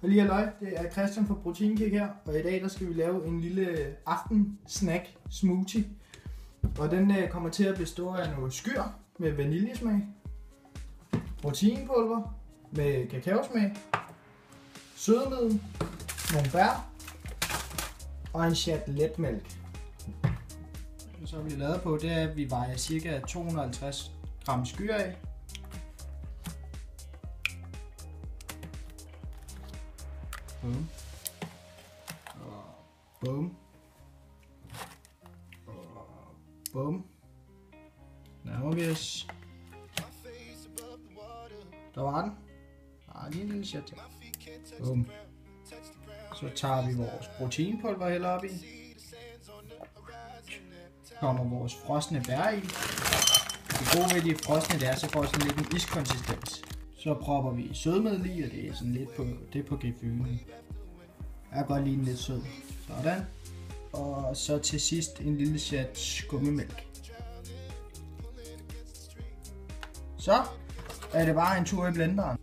Og lige halløj, det er Christian fra Proteinkick her, og i dag der skal vi lave en lille aftensnack smoothie. Og den kommer til at bestå af noget skyr med vaniljesmag, proteinpulver med kakaosmag, sødemiddel, nogle bær og en chat letmælk. Så vi lavet på, det er, at vi vejer ca. 250 gram skyr af. Bum. Og bum. Og bum. Nærmer vi os. Der var den. Lige en lille chat til. Bum. Så tager vi vores proteinpulver hælder op i. Kommer vores frosne bær i. Det gode ved de frosne, det er, så får sådan lidt en iskonsistens. Så propper vi sødmiddel i, og det er sådan lidt på gefylen. Jeg kan godt lide en lidt sød. Sådan. Og så til sidst en lille chat skummemælk. Så er det bare en tur i blenderen.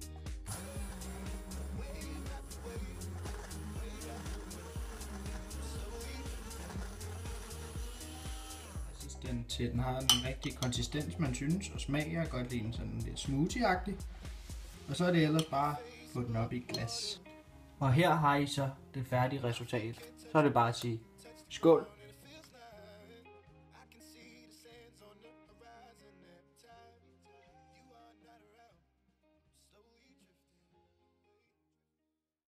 Til den har en rigtig konsistens, man synes, og smager godt lide sådan lidt smoothie-agtig. Og så er det ellers bare at få den op i et glas. Og her har I så det færdige resultat. Så er det bare at sige skål.